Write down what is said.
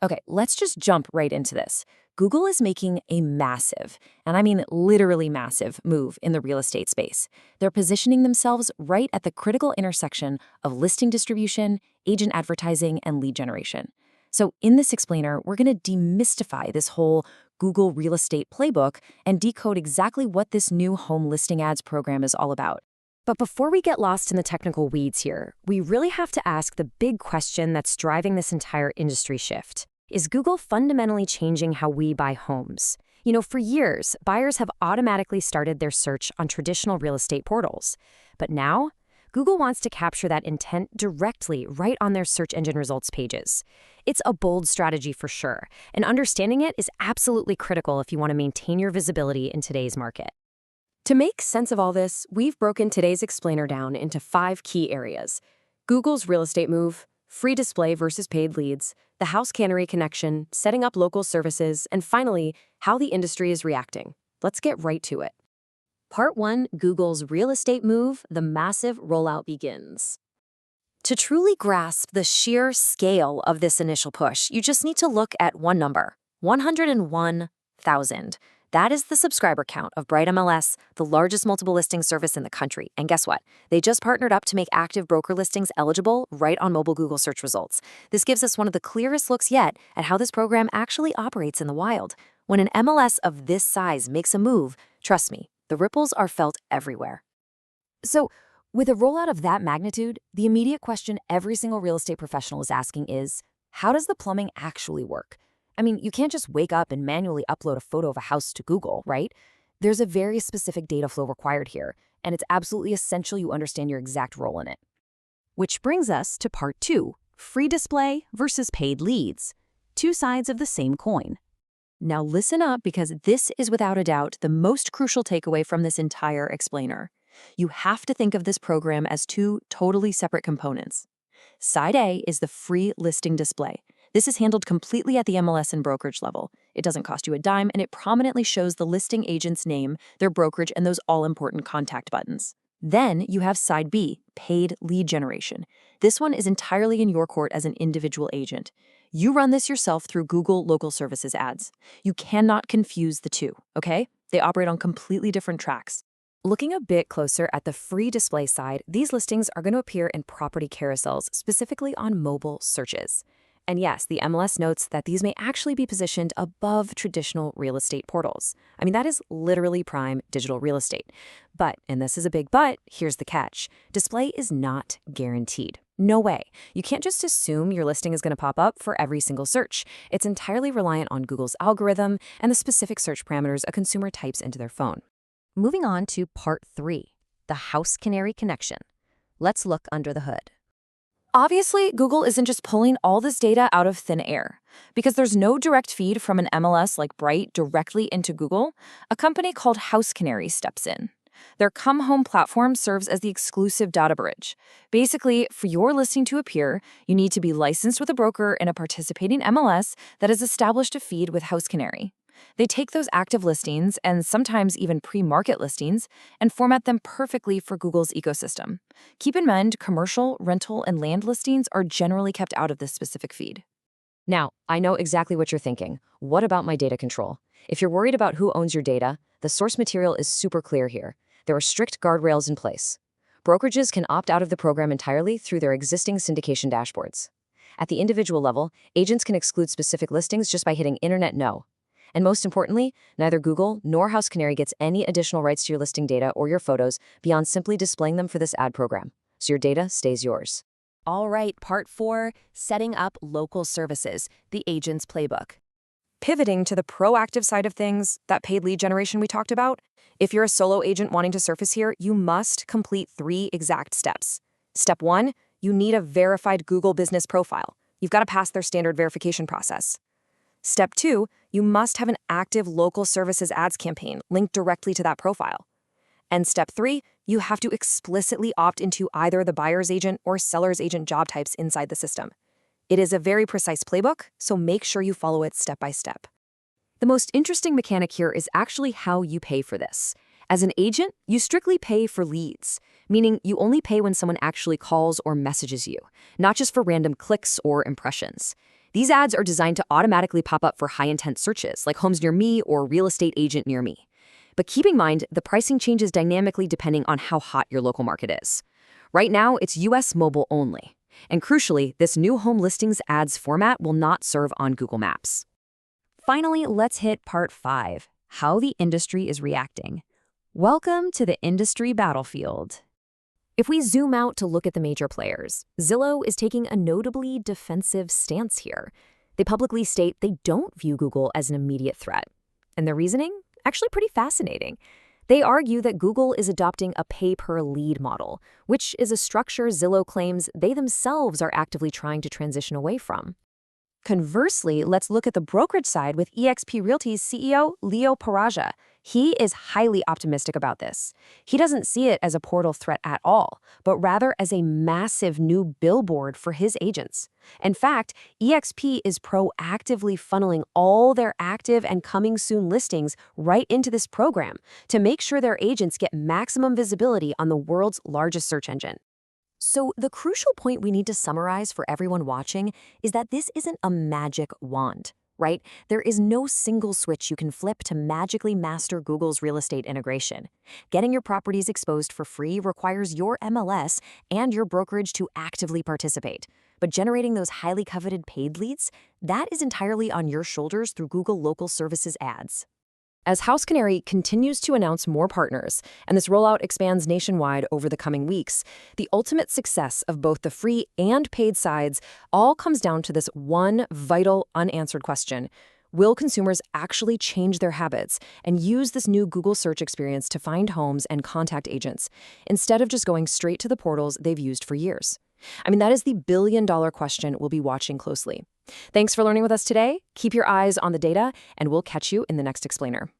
Okay, let's just jump right into this. Google is making a massive, and I mean literally massive, move in the real estate space. They're positioning themselves right at the critical intersection of listing distribution, agent advertising, and lead generation. So in this explainer, we're going to demystify this whole Google real estate playbook and decode exactly what this new home listing ads program is all about. But before we get lost in the technical weeds here, we really have to ask the big question that's driving this entire industry shift. Is Google fundamentally changing how we buy homes? For years, buyers have automatically started their search on traditional real estate portals. But now, Google wants to capture that intent directly right on their search engine results pages. It's a bold strategy for sure, and understanding it is absolutely critical if you want to maintain your visibility in today's market. To make sense of all this, we've broken today's explainer down into 5 key areas: Google's real estate move, free display versus paid leads, the HouseCanary connection, setting up local services, and finally, how the industry is reacting. Let's get right to it. Part 1, Google's real estate move, the massive rollout begins. To truly grasp the sheer scale of this initial push, you just need to look at one number: 101,000. That is the subscriber count of Bright MLS, the largest multiple listing service in the country. And guess what? They just partnered up to make active broker listings eligible right on mobile Google search results. This gives us one of the clearest looks yet at how this program actually operates in the wild. When an MLS of this size makes a move, trust me, the ripples are felt everywhere. So, with a rollout of that magnitude, the immediate question every single real estate professional is asking is, how does the plumbing actually work? I mean, you can't just wake up and manually upload a photo of a house to Google, right? There's a very specific data flow required here, and it's absolutely essential you understand your exact role in it. Which brings us to part 2, free display versus paid leads. Two sides of the same coin. Now listen up, because this is without a doubt the most crucial takeaway from this entire explainer. You have to think of this program as 2 totally separate components. Side A is the free listing display. This is handled completely at the MLS and brokerage level. It doesn't cost you a dime, and it prominently shows the listing agent's name, their brokerage, and those all-important contact buttons. Then you have side B, paid lead generation. This one is entirely in your court as an individual agent. You run this yourself through Google Local Services ads. You cannot confuse the two, okay? They operate on completely different tracks. Looking a bit closer at the free display side, these listings are going to appear in property carousels, specifically on mobile searches. And yes, the MLS notes that these may actually be positioned above traditional real estate portals. I mean, that is literally prime digital real estate. But, and this is a big but, here's the catch: display is not guaranteed. No way. You can't just assume your listing is going to pop up for every single search. It's entirely reliant on Google's algorithm and the specific search parameters a consumer types into their phone. Moving on to part 3, the HouseCanary connection. Let's look under the hood. Obviously, Google isn't just pulling all this data out of thin air. Because there's no direct feed from an MLS like Bright directly into Google, a company called HouseCanary steps in. Their Come Home platform serves as the exclusive data bridge. Basically, for your listing to appear, you need to be licensed with a broker in a participating MLS that has established a feed with HouseCanary. They take those active listings, and sometimes even pre-market listings, and format them perfectly for Google's ecosystem. Keep in mind, commercial, rental, and land listings are generally kept out of this specific feed. Now, I know exactly what you're thinking. What about my data control? If you're worried about who owns your data, the source material is super clear here. There are strict guardrails in place. Brokerages can opt out of the program entirely through their existing syndication dashboards. At the individual level, agents can exclude specific listings just by hitting Internet No. And most importantly, neither Google nor HouseCanary gets any additional rights to your listing data or your photos beyond simply displaying them for this ad program. So your data stays yours. All right, part 4, setting up local services, the agent's playbook. Pivoting to the proactive side of things, that paid lead generation we talked about, if you're a solo agent wanting to surface here, you must complete 3 exact steps. Step 1, you need a verified Google business profile. You've got to pass their standard verification process. Step 2, you must have an active local services ads campaign linked directly to that profile. And step 3, you have to explicitly opt into either the buyer's agent or seller's agent job types inside the system. It is a very precise playbook, so make sure you follow it step by step. The most interesting mechanic here is actually how you pay for this. As an agent, you strictly pay for leads, meaning you only pay when someone actually calls or messages you, not just for random clicks or impressions. These ads are designed to automatically pop up for high-intent searches, like homes near me or real estate agent near me. But keep in mind, the pricing changes dynamically depending on how hot your local market is. Right now, it's US mobile only. And crucially, this new home listings ads format will not serve on Google Maps. Finally, let's hit part 5, how the industry is reacting. Welcome to the industry battlefield. If we zoom out to look at the major players, Zillow is taking a notably defensive stance here. They publicly state they don't view Google as an immediate threat. And their reasoning? Actually pretty fascinating. They argue that Google is adopting a pay-per-lead model, which is a structure Zillow claims they themselves are actively trying to transition away from. Conversely, let's look at the brokerage side with eXp Realty's CEO, Leo Paraja. He is highly optimistic about this. He doesn't see it as a portal threat at all, but rather as a massive new billboard for his agents. In fact, eXp is proactively funneling all their active and coming soon listings right into this program to make sure their agents get maximum visibility on the world's largest search engine. So the crucial point we need to summarize for everyone watching is that this isn't a magic wand, right? There is no single switch you can flip to magically master Google's real estate integration. Getting your properties exposed for free requires your MLS and your brokerage to actively participate. But generating those highly coveted paid leads, that is entirely on your shoulders through Google Local Services ads. As HouseCanary continues to announce more partners, and this rollout expands nationwide over the coming weeks, the ultimate success of both the free and paid sides all comes down to this one vital, unanswered question. Will consumers actually change their habits and use this new Google search experience to find homes and contact agents, instead of just going straight to the portals they've used for years? I mean, that is the billion-dollar question we'll be watching closely. Thanks for learning with us today. Keep your eyes on the data, and we'll catch you in the next explainer.